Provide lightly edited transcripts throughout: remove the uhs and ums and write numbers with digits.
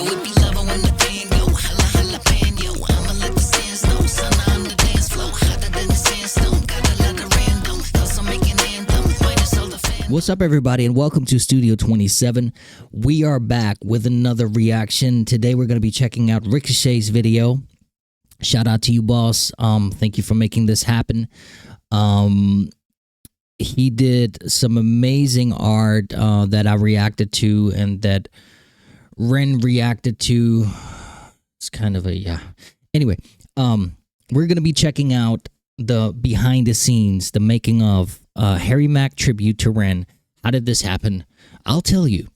Yo, it be love when the band go. Holla, holla, band, yo. I'ma let the sands know. Sun on the dance floor. Hotter than the sandstone. Gotta let the random. Thoughts making anthem. Minus all the fan. What's up, everybody, and welcome to Studio 27. We are back with another reaction. Today, we're going to be checking out RikaShae's video. Shout out to you, boss. Thank you for making this happen. He did some amazing art that I reacted to and that Ren reacted to. It's kind of a, yeah. Anyway, we're going to be checking out the behind the scenes, the making of Harry Mack tribute to Ren. How did this happen? I'll tell you.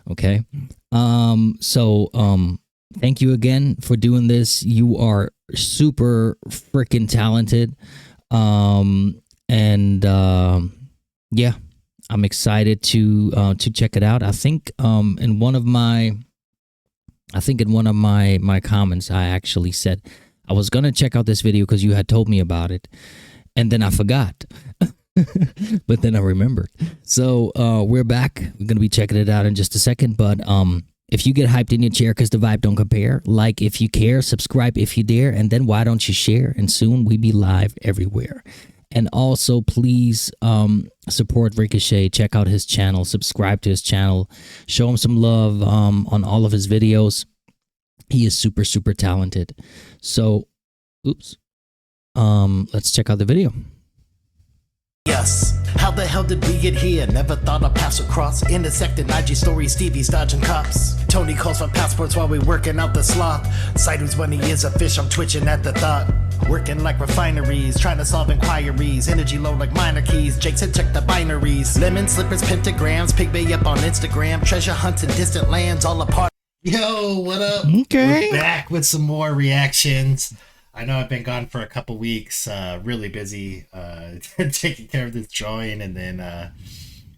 Okay. Thank you again for doing this. You are super freaking talented. Yeah, I'm excited to check it out. I think in one of my comments I actually said I was gonna check out this video because you had told me about it, and then I forgot. But then I remembered. So we're back. We're gonna be checking it out in just a second. But if you get hyped in your chair because the vibe don't compare, like if you care, subscribe if you dare, and then why don't you share? And soon we be live everywhere. And also, please support RikaShae. Check out his channel. Subscribe to his channel. Show him some love on all of his videos. He is super, super talented. So, oops. Let's check out the video. Yes, how the hell did we get here? Never thought I'd pass across. Intersecting IG stories, Stevie's dodging cops. Tony calls for passports while we working out the sloth. Sightings when he is a fish, I'm twitching at the thought. Working like refineries, trying to solve inquiries. Energy low like minor keys. Jake said check the binaries. Lemon slippers, pentagrams. Pig Bay up on Instagram. Treasure hunts in distant lands, all apart. Yo, what up? Okay. We're back with some more reactions. I know I've been gone for a couple weeks, really busy taking care of this drawing, and then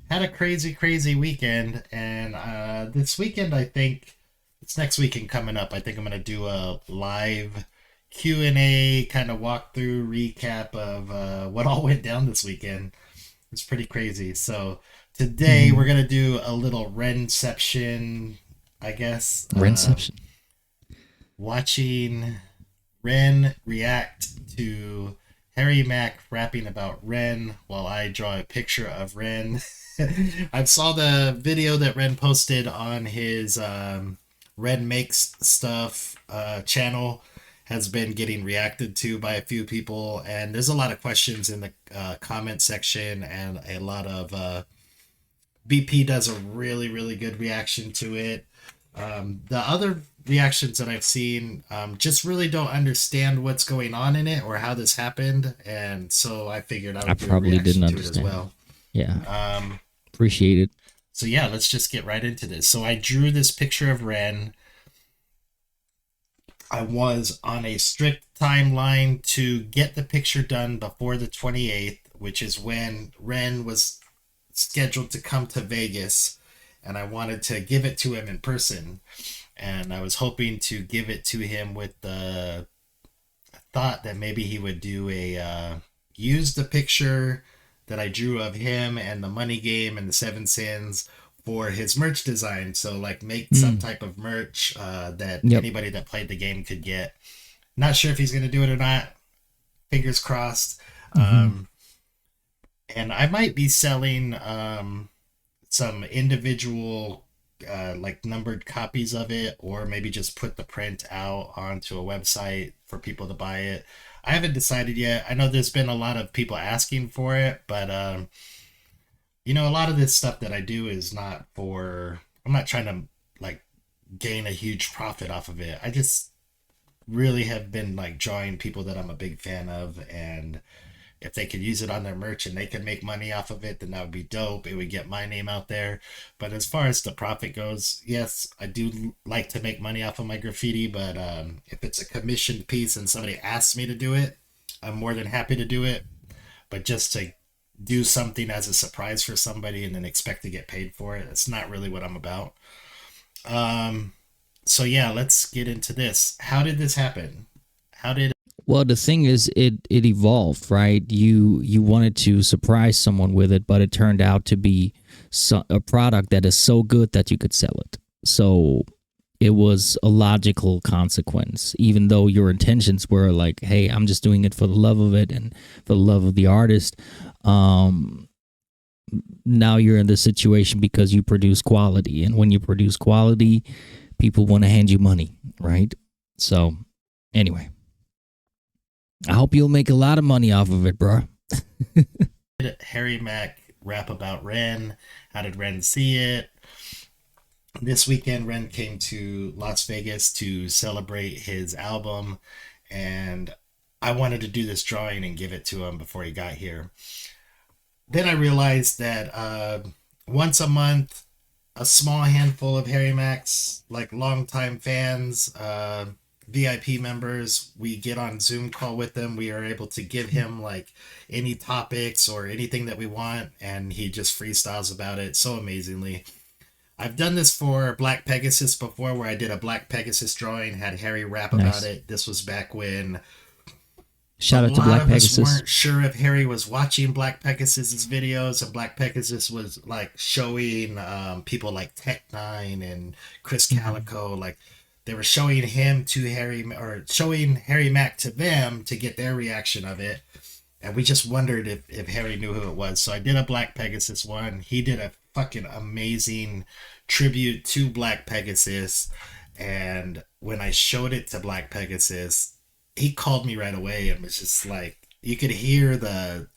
had a crazy weekend. And this weekend, I think, it's next weekend coming up, I think I'm going to do a live Q&A kind of walkthrough recap of what all went down this weekend. It's pretty crazy. So today we're going to do a little Renception, I guess. Renception. Watching Ren react to Harry Mack rapping about Ren while I draw a picture of Ren. I saw the video that Ren posted on his Ren Makes Stuff channel has been getting reacted to by a few people, and there's a lot of questions in the comment section, and a lot of BP does a really good reaction to it. The other reactions that I've seen just really don't understand what's going on in it or how this happened, and so I figured I would probably didn't understand as well. Yeah. Appreciate it. So yeah, let's just get right into this. So I drew this picture of Ren. I was on a strict timeline to get the picture done before the 28th, which is when Ren was scheduled to come to Vegas, and I wanted to give it to him in person. And I was hoping to give it to him with the thought that maybe he would do use the picture that I drew of him and the money game and the 7 sins for his merch design. So like make some type of merch that anybody that played the game could get. Not sure if he's going to do it or not. Fingers crossed. And I might be selling some individual like numbered copies of it, or maybe just put the print out onto a website for people to buy it. I haven't decided yet. I know there's been a lot of people asking for it, but you know, a lot of this stuff that I do is not for, I'm not trying to like gain a huge profit off of it. I just really have been like drawing people that I'm a big fan of, and if they could use it on their merch and they could make money off of it, then that would be dope. It would get my name out there. But as far as the profit goes, yes, I do like to make money off of my graffiti, but if it's a commissioned piece and somebody asks me to do it, I'm more than happy to do it. But just to do something as a surprise for somebody and then expect to get paid for it, that's not really what I'm about. So yeah, let's get into this. How did this happen? Well, the thing is, it evolved, right? You wanted to surprise someone with it, but it turned out to be a product that is so good that you could sell it. So it was a logical consequence, even though your intentions were like, hey, I'm just doing it for the love of it and for the love of the artist. Now you're in this situation because you produce quality, and when you produce quality, people want to hand you money, right? So anyway, I hope you'll make a lot of money off of it, bro. Harry Mack rap about Ren. How did Ren see it? This weekend, Ren came to Las Vegas to celebrate his album, and I wanted to do this drawing and give it to him before he got here. Then I realized that once a month, a small handful of Harry Mack's, like longtime fans, VIP members, we get on Zoom call with them. We are able to give him like any topics or anything that we want, and he just freestyles about it so amazingly. I've done this for Black Pegasus before, where I did a Black Pegasus drawing, had Harry rap about it. This was back when shout out to Black Pegasus. A lot of us weren't sure if Harry was watching Black Pegasus's videos, and Black Pegasus was like showing people like Tech9 and Chris Calico, like they were showing him to Harry, or showing Harry Mack to them to get their reaction of it. And we just wondered if Harry knew who it was. So I did a Black Pegasus one. He did a fucking amazing tribute to Black Pegasus. And when I showed it to Black Pegasus, he called me right away and was just like, you could hear the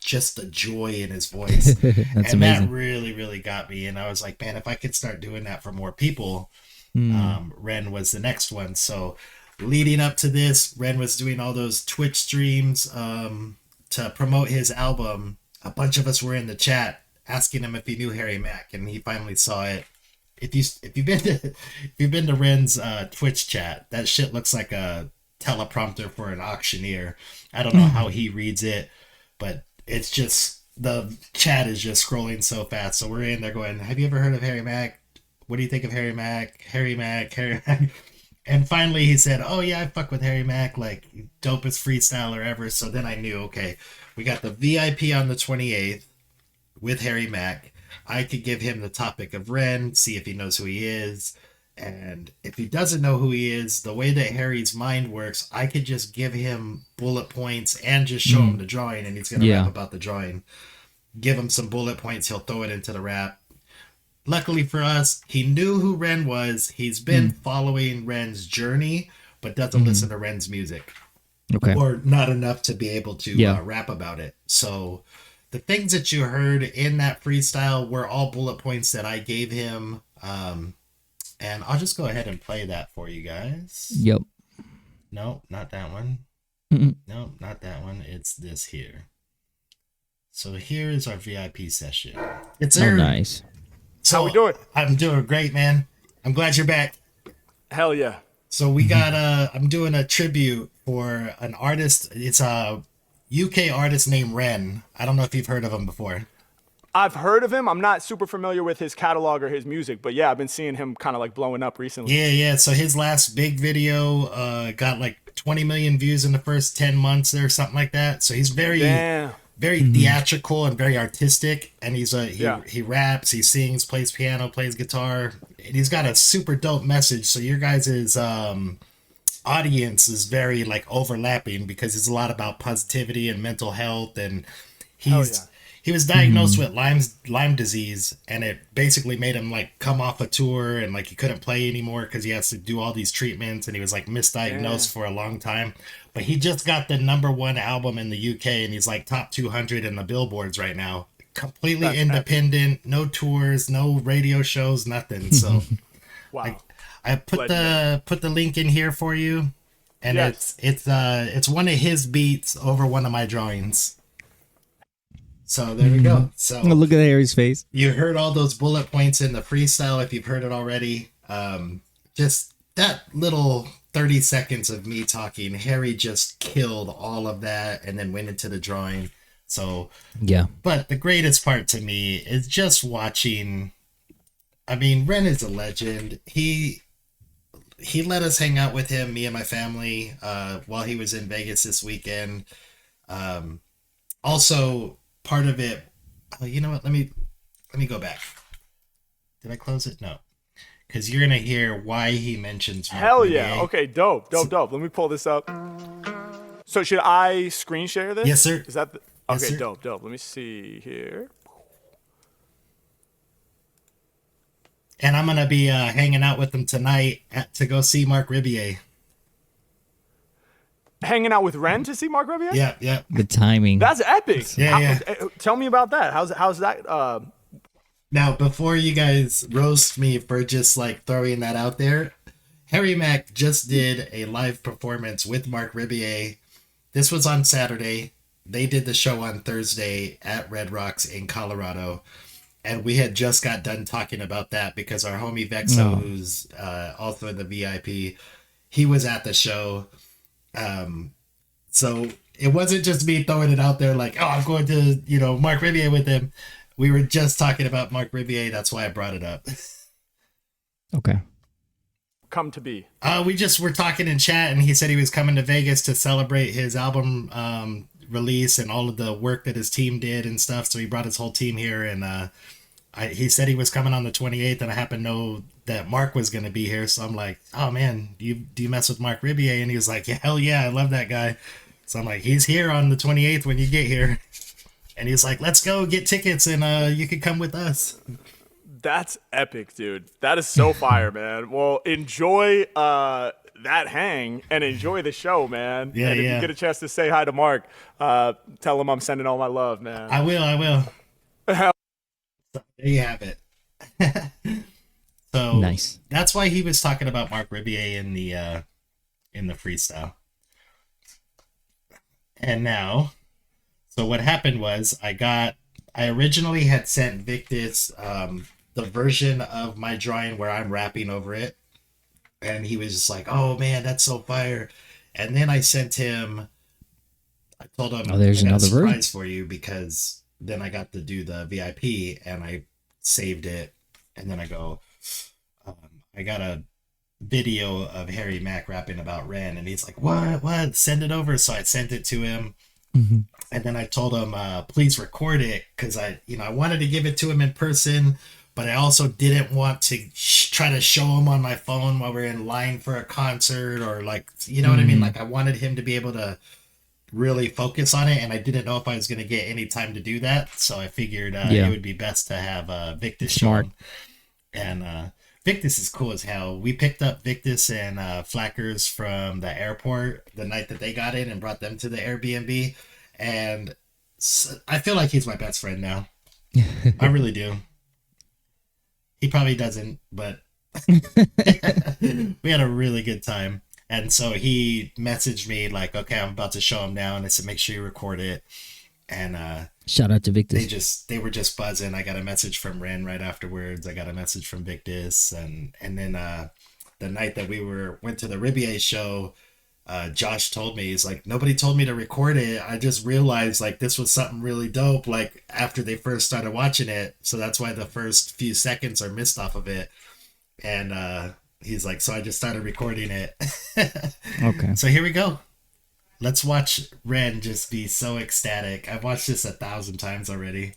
joy in his voice. That's and amazing. That really, really got me. And I was like, man, if I could start doing that for more people, Ren was the next one. So leading up to this, Ren was doing all those Twitch streams to promote his album. A bunch of us were in the chat asking him if he knew Harry Mack, and he finally saw it. If you've been to Ren's Twitch chat, that shit looks like a teleprompter for an auctioneer. I don't know how he reads it, but it's just, the chat is just scrolling so fast. So we're in there going, have you ever heard of Harry Mack? What do you think of Harry Mack? Harry Mack, Harry Mack. And finally he said, oh yeah, I fuck with Harry Mack, like dopest freestyler ever. So then I knew, okay, we got the VIP on the 28th with Harry Mack. I could give him the topic of Ren, see if he knows who he is. And if he doesn't know who he is, the way that Harry's mind works, I could just give him bullet points and just show him the drawing, and he's going to rap about the drawing. Give him some bullet points, he'll throw it into the rap. Luckily for us, he knew who Ren was. He's been following Ren's journey, but doesn't listen to Ren's music. Okay. Or not enough to be able to rap about it. So the things that you heard in that freestyle were all bullet points that I gave him. And I'll just go ahead and play that for you guys. Yep. No, not that one. No, not that one. It's this here. So here is our VIP session. It's nice. So how we doing? I'm doing great, man. I'm glad you're back. Hell yeah. So we got I'm doing a tribute for an artist. It's a UK artist named Ren. I don't know if you've heard of him before. I've heard of him. I'm not super familiar with his catalog or his music, but yeah, I've been seeing him kind of like blowing up recently. Yeah. So his last big video got like 20 million views in the first 10 months there, something like that. So he's very theatrical and very artistic, and he raps, he sings, plays piano, plays guitar, and he's got a super dope message. So your guys' audience is very like overlapping, because it's a lot about positivity and mental health, and he was diagnosed with Lyme disease, and it basically made him like come off a tour, and like he couldn't play anymore because he has to do all these treatments, and he was like misdiagnosed for a long time. But he just got the #1 album in the UK, and he's like top 200 in the billboards right now. Completely independent, no tours, no radio shows, nothing. So wow. I put the link in here for you, and it's one of his beats over one of my drawings. So there we go. So look at Harry's face. You heard all those bullet points in the freestyle if you've heard it already. Just that little 30 seconds of me talking, Harry just killed all of that and then went into the drawing. So yeah. But the greatest part to me is just watching. I mean, Ren is a legend. He let us hang out with him, me and my family, while he was in Vegas this weekend. Also, part of it, you know what? Let me go back. Did I close it? No, because you're gonna hear why he mentions Mark Hell Riviere. yeah. Okay, dope. Let me pull this up. So should I screen share this? Yes, sir. Is that Yes, okay? sir. Dope. Let me see here. And I'm gonna be hanging out with him tonight to go see Mark Riviere. Hanging out with Ren to see Mark Riviere? Yeah. The timing. That's epic. Yeah. Tell me about that. How's that? Now, before you guys roast me for just like throwing that out there, Harry Mack just did a live performance with Mark Riviere. This was on Saturday. They did the show on Thursday at Red Rocks in Colorado. And we had just got done talking about that because our homie Vexo, who's also in the VIP, he was at the show. So it wasn't just me throwing it out there like, oh, I'm going to, Mark Riviere with him. We were just talking about Mark Riviere. That's why I brought it up. Okay. Come to be. We just were talking in chat, and he said he was coming to Vegas to celebrate his album release and all of the work that his team did and stuff. So he brought his whole team here, and he said he was coming on the 28th, and I happened to know that Mark was going to be here. So I'm like, oh man, do you mess with Mark Riviere? And he was like, yeah, hell yeah, I love that guy. So I'm like, he's here on the 28th when you get here. And he's like, let's go get tickets, and you could come with us. That's epic, dude. That is so fire, man. Well, enjoy that hang and enjoy the show, man. Yeah, and if yeah. you get a chance to say hi to Mark, tell him I'm sending all my love, man. I will. So there you have it. So Nice. That's why he was talking about Mark Riviere in the freestyle. And now, so what happened was I originally had sent Victus the version of my drawing where I'm rapping over it. And he was just like, oh man, that's so fire. And then I sent him, I told him, there's I got another a surprise version for you, because then I got to do the VIP and I saved it. And then I go, I got a video of Harry Mack rapping about REN. And he's like, what? Send it over. So I sent it to him. Mm-hmm. And then I told him, please record it, because I wanted to give it to him in person, but I also didn't want to try to show him on my phone while we're in line for a concert, or like, what I mean? Like, I wanted him to be able to really focus on it, and I didn't know if I was going to get any time to do that. So I figured it would be best to have Victus show him. And Victus is cool as hell. We picked up Victus and Flackers from the airport the night that they got in and brought them to the Airbnb. And I feel like he's my best friend now. I really do. He probably doesn't, but we had a really good time. And so he messaged me like, okay, I'm about to show him now. And I said, make sure you record it. And shout out to Victus. they were just buzzing. I got a message from Ren right afterwards. I got a message from Victus. And then the night that we went to the Riviere show, Josh told me, he's like, nobody told me to record it. I just realized like this was something really dope, like after they first started watching it. So that's why the first few seconds are missed off of it. And he's like, so I just started recording it. Okay. So here we go. Let's watch Ren just be so ecstatic. I've watched this 1,000 times already.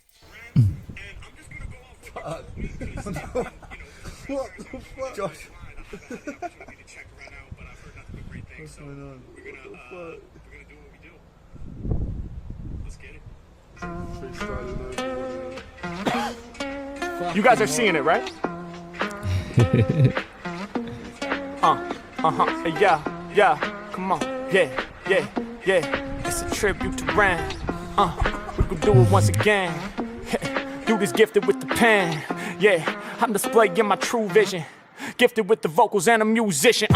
What the fuck? Josh. What's going on? We're gonna do what we do. Let's get it. You guys are seeing it, right? Yeah. Come on. Yeah. It's a tribute to REN. We could do it once again. Dude is gifted with the pen. Yeah, I'm displaying my true vision. Gifted with the vocals and a musician.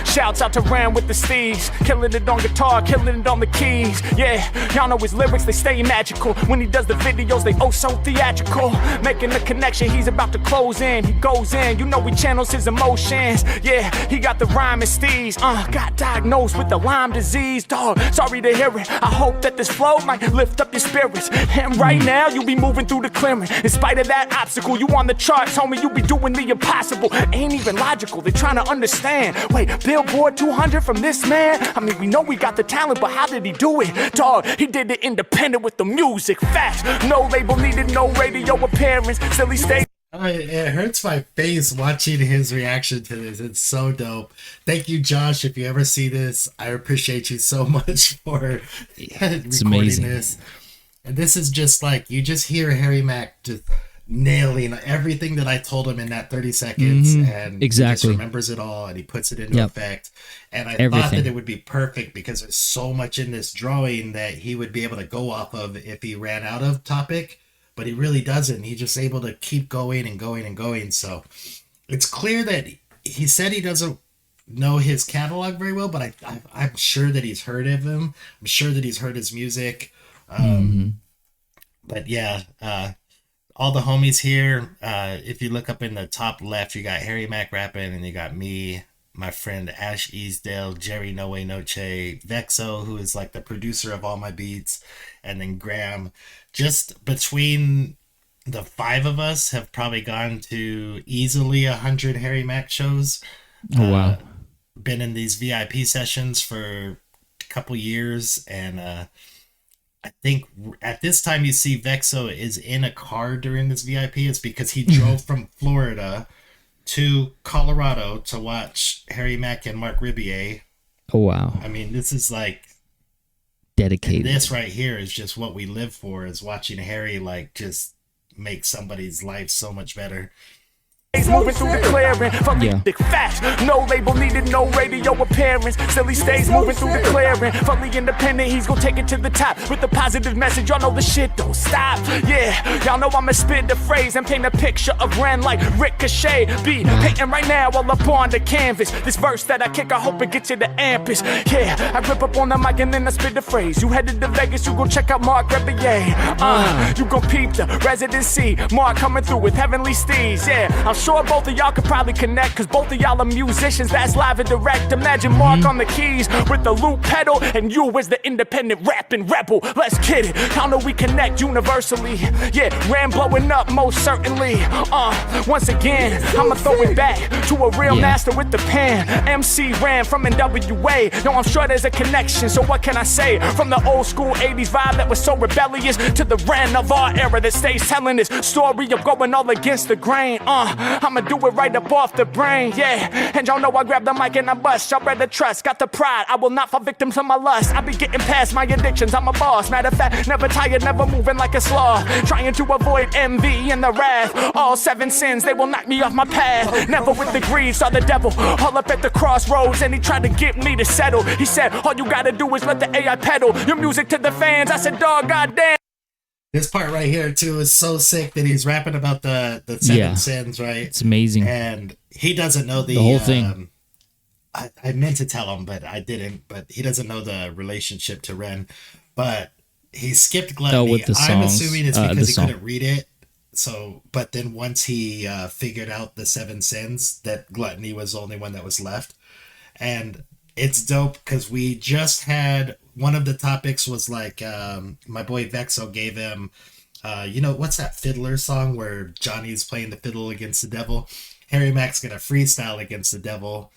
Shouts out to REN with the steeds. Killing it on guitar, killing it on the keys. Yeah, y'all know his lyrics, they stay magical. When he does the videos, they oh so theatrical. Making the connection, he's about to close in. He goes in, you know he channels his emotions. Yeah, he got the rhyme and steez. Got diagnosed with the Lyme disease. Dog, sorry to hear it. I hope that this flow might lift up your spirits. And right now, you be moving through the clearing. In spite of that obstacle, you on the charts, homie, you be doing the impossible. Ain't even logical, they're trying to understand. Wait, Billboard 200 from this man? I mean, we know we got the talent, but how did he do it? Dog, he did it independent with the music. Facts, no label needed, no radio appearance. Still he stayed. It hurts my face watching his reaction to this. It's so dope. Thank you, Josh. If you ever see this, I appreciate you so much for It's recording amazing. this. And this is just like, you just hear Harry Mack just nailing everything that I told him in that 30 seconds. And he just Exactly. remembers it all and he puts it into Yep. effect. And I thought Everything. that it would be perfect because there's so much in this drawing that he would be able to go off of if he ran out of topic. But he really doesn't. He's just able to keep going and going and going. So it's clear that he said he doesn't know his catalog very well, but I'm sure that he's heard of him. I'm sure that he's heard his music. But yeah, all the homies here. If you look up in the top left, you got Harry Mack rapping, and you got me, my friend Ash Easdale, Jerry No Way Noche, Vexo, who is like the producer of all my beats, and then Graham. Just between the five of us have probably gone to easily 100 Harry Mack shows. Oh wow. Been in these VIP sessions for a couple years, and I think at this time you see Vexo is in a car during this VIP. It's because he drove from Florida to Colorado to watch Harry Mack and Mark Ribier. Oh wow. I mean, this is like, Dedicated. this right here is just what we live for, is watching Harry like just make somebody's life so much better. Moving through the clearing, from Yeah. the facts. No label needed, no radio appearance. Still he stays moving through the clearing. Fully independent, he's gonna take it to the top with the positive message. Y'all know the shit don't stop. Yeah, y'all know I'ma spit the phrase and paint a picture of REN like RikaShae's. Be painting right now while up on the canvas. This verse that I kick, I hope it gets you the ampus. Yeah, I grip up on the mic and then I spit the phrase. You headed to Vegas, you gon' check out Mark Ribier. You gon' peep the residency. Mark coming through with heavenly steeds. Yeah, I'm sure both of y'all could probably connect, cause both of y'all are musicians that's live and direct. Imagine Mark on the keys with the loop pedal, and you as the independent rapping rebel. Let's get it, y'all know we connect universally. Yeah, REN blowing up most certainly. Once again, I'ma throw it back to a real master with the pen. MC REN from NWA. No, I'm sure there's a connection, so what can I say? From the old school 80s vibe that was so rebellious to the REN of our era that stays telling this story of going all against the grain. I'ma do it right up off the brain, yeah. And y'all know I grab the mic and I bust. Y'all better trust, got the pride. I will not fall victim to my lust. I be getting past my addictions, I'm a boss. Matter of fact, never tired, never moving like a sloth. Trying to avoid envy and the wrath. All 7 sins, they will knock me off my path. Never with the greed, saw the devil all up at the crossroads, and he tried to get me to settle. He said, all you gotta do is let the AI pedal your music to the fans. I said, dog, goddamn. This part right here too is so sick that he's rapping about the seven Yeah. sins, right? It's amazing. And he doesn't know the whole thing. I meant to tell him, but I didn't. But he doesn't know the relationship to REN. But he skipped gluttony. with the I'm songs, assuming it's the because he song. couldn't read it. So, but then once he figured out the 7 sins, that gluttony was the only one that was left. And it's dope because we just had one of the topics was like my boy Vexo gave him you know what's that fiddler song where Johnny's playing the fiddle against the devil. Harry Mack's gonna freestyle against the devil,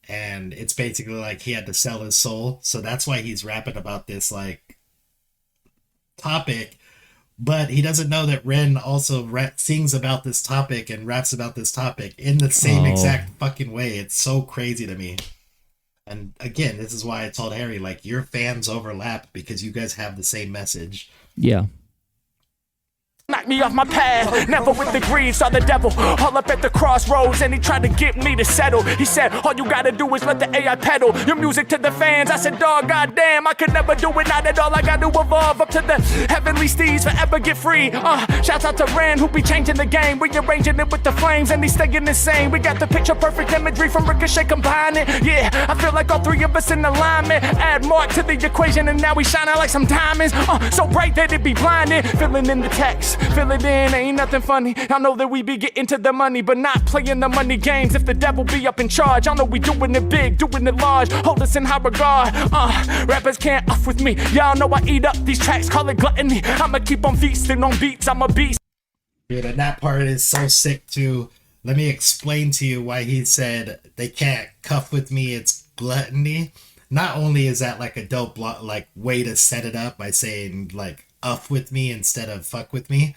and it's basically like he had to sell his soul, so that's why he's rapping about this like topic. But he doesn't know that REN also sings about this topic and raps about this topic in the same exact fucking way. It's so crazy to me. And again, this is why I told Harry, like, your fans overlap because you guys have the same message. Yeah. Knock me off my path, never with the greed, saw the devil all up at the crossroads, and he tried to get me to settle. He said, all you gotta do is let the AI pedal your music to the fans. I said, dog, goddamn, I could never do it, not at all. I gotta evolve up to the heavenly steeds, forever get free. Shouts out to REN, who be changing the game, rearranging it with the flames, and he's staying insane. We got the picture perfect imagery from RikaShae combining. Yeah, I feel like all 3 of us in alignment. Add Mark to the equation, and now we shining like some diamonds. So bright that it be blinding. Filling in the text, fill it in, ain't nothing funny. I know that we be getting to the money, but not playing the money games. If the devil be up in charge, I know we doing it big, doing it large. Hold us in high regard. Rappers can't off with me. Y'all know I eat up these tracks, call it gluttony. I'ma keep on feasting on beats, I'm a beast. Dude, and that part is so sick too. Let me explain to you why he said they can't cuff with me, it's gluttony. Not only is that like a dope like way to set it up by saying like up with me instead of fuck with me,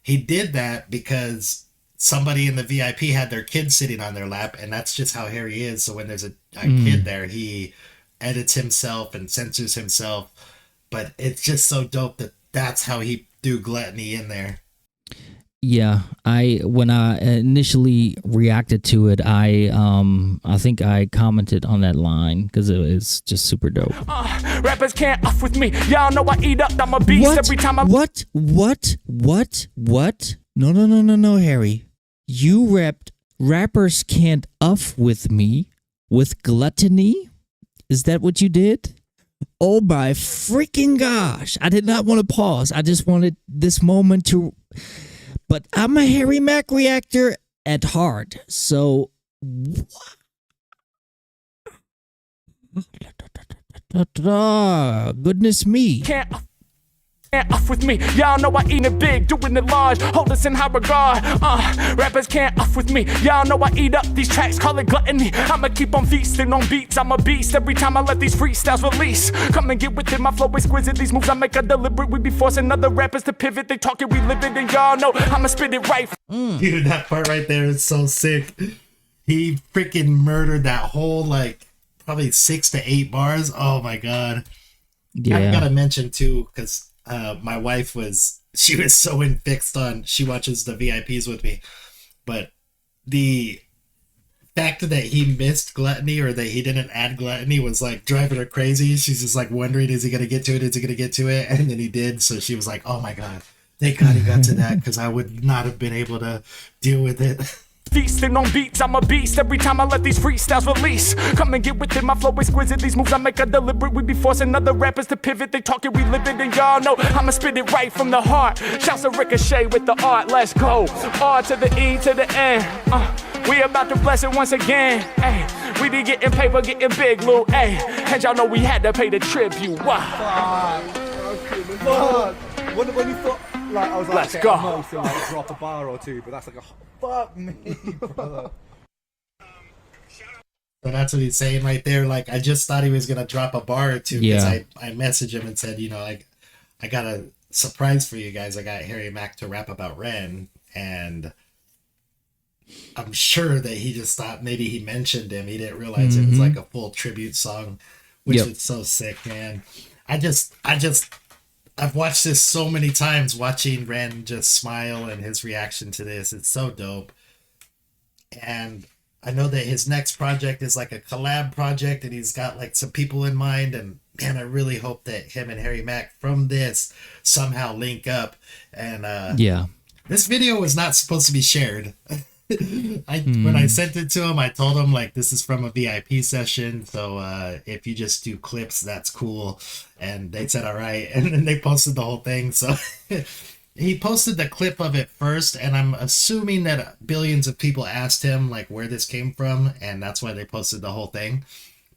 he did that because somebody in the VIP had their kid sitting on their lap, and that's just how Harry is. So when there's a kid there, he edits himself and censors himself. But it's just so dope that that's how he threw gluttony in there. Yeah, when I initially reacted to it, I think I commented on that line because it's just super dope. Rappers can't off with me. Y'all know I eat up. I'm a beast every time I. What? No, Harry. You rappers can't off with me with gluttony? Is that what you did? Oh my freaking gosh. I did not want to pause. I just wanted this moment to... But I'm a Harry Mack reactor at heart. So... Goodness me. Can't off with me. Y'all know I eat it big, doing it large. Hold us in high regard. Rappers can't off with me. Y'all know I eat up these tracks, call it gluttony. I'ma keep on feasting on beats. I'm a beast every time I let these freestyles release. Come and get with it, my flow exquisite. These moves I make are deliberate. We be forcing other rappers to pivot. They talk it, we live it, and y'all know I'ma spit it right. Dude, that part right there is so sick. He freaking murdered that whole, like, probably 6 to 8 bars. Oh my god. Yeah. I gotta mention too, because my wife was so fixed on, she watches the VIPs with me, but the fact that he missed gluttony or that he didn't add gluttony was like driving her crazy. She's just like wondering, is he gonna get to it? And then he did, so she was like, oh my god, thank god he got to that, because I would not have been able to deal with it. Feasting on beats, I'm a beast every time I let these freestyles release. Come and get with it, my flow exquisite. These moves I make are deliberate. We be forcing other rappers to pivot. They talk it, we live it, and y'all know I'ma spit it right from the heart. Shouts to Ricochet with the art, let's go. R to the E to the N. We about to bless it once again. Ay, we be getting paper, getting big, Lou. Ay, and y'all know we had to pay the tribute. Wow. When you thought, like, I was like, let's okay, go. Most and, like, drop a bar or two, but that's like, fuck me, brother. So that's what he's saying right there. Like, I just thought he was gonna drop a bar or two, because I messaged him and said, you know, I got a surprise for you guys. I got Harry Mack to rap about REN, and I'm sure that he just thought maybe he mentioned him. He didn't realize it was like a full tribute song, which is so sick, man. I've watched this so many times, watching REN just smile and his reaction to this. It's so dope. And I know that his next project is like a collab project, and he's got like some people in mind. And man, I really hope that him and Harry Mack from this somehow link up. And this video was not supposed to be shared. When I sent it to him, I told him, like, this is from a VIP session, so if you just do clips, that's cool. And they said all right, and then they posted the whole thing. So he posted the clip of it first, and I'm assuming that billions of people asked him like where this came from, and that's why they posted the whole thing.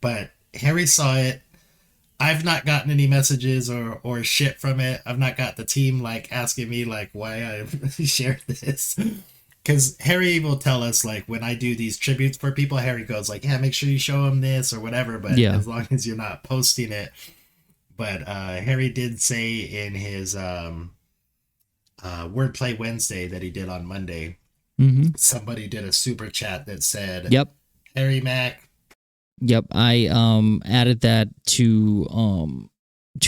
But Harry saw it. I've not gotten any messages or shit from it. I've not got the team like asking me like why I shared this. Because Harry will tell us, like, when I do these tributes for people, Harry goes, like, yeah, make sure you show him this or whatever, but as long as you're not posting it. But Harry did say in his Wordplay Wednesday that he did on Monday, somebody did a super chat that said, Harry Mack. I added that to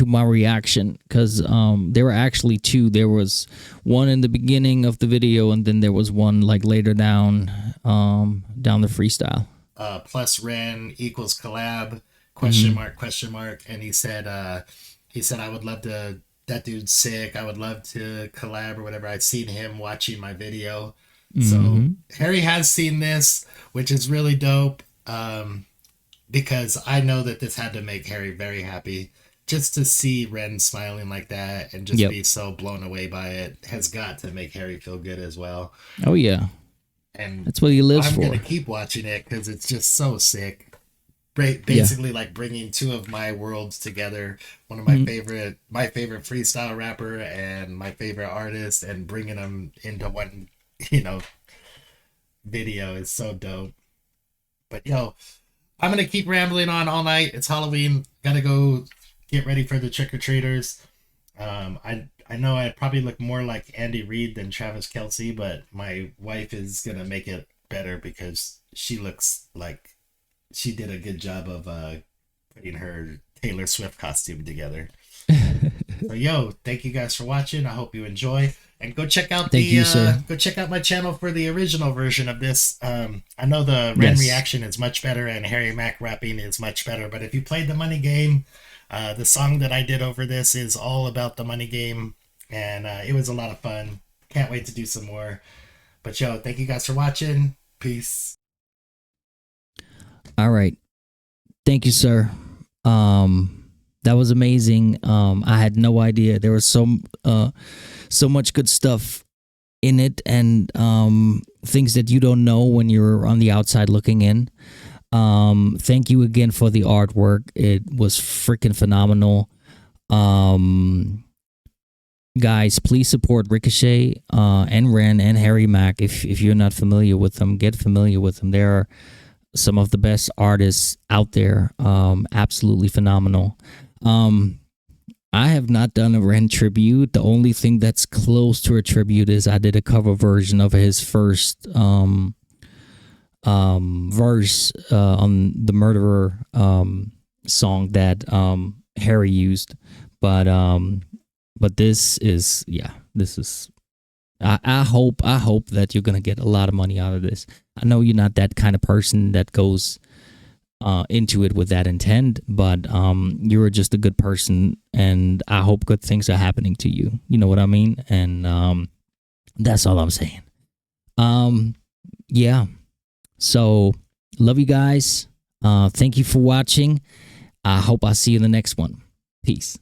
my reaction, because there were actually two. There was one in the beginning of the video, and then there was one like later down the freestyle. Plus REN equals collab, question mark. And he said I would love to, that dude's sick, I would love to collab or whatever. I've seen him watching my video. So Harry has seen this, which is really dope, because I know that this had to make Harry very happy. Just to see REN smiling like that and just be so blown away by it has got to make Harry feel good as well. Oh yeah, and that's what he lives for. I'm gonna keep watching it because it's just so sick. Basically, like bringing two of my worlds together. One of my favorite freestyle rapper and my favorite artist, and bringing them into one, video is so dope. But I'm gonna keep rambling on all night. It's Halloween. Gotta go get ready for the trick-or-treaters. I I know I probably look more like Andy Reid than Travis Kelsey, but my wife is gonna make it better because she looks like she did a good job of putting her Taylor Swift costume together. So yo, thank you guys for watching. I hope you enjoy, and go check out go check out my channel for the original version of this. I know the Ren reaction is much better and Harry Mack rapping is much better, but if you played the money game, the song that I did over this is all about the money game, and it was a lot of fun. Can't wait to do some more. But yo, thank you guys for watching. Peace. All right. Thank you, sir. That was amazing. I had no idea there was so much good stuff in it, and things that you don't know when you're on the outside looking in. Thank you again for the artwork. It was freaking phenomenal. Guys, please support Ricochet and Ren and Harry Mack. If you're not familiar with them, get familiar with them. They are some of the best artists out there. Absolutely phenomenal. I have not done a Ren tribute. The only thing that's close to a tribute is I did a cover version of his first verse on the Murderer song that Harry used. But this is, I hope that you're gonna get a lot of money out of this. I know you're not that kind of person that goes into it with that intent, but you're just a good person, and I hope good things are happening to you. You know what I mean? And that's all I'm saying. Yeah. So love you guys. Thank you for watching. I hope I see you in the next one. Peace.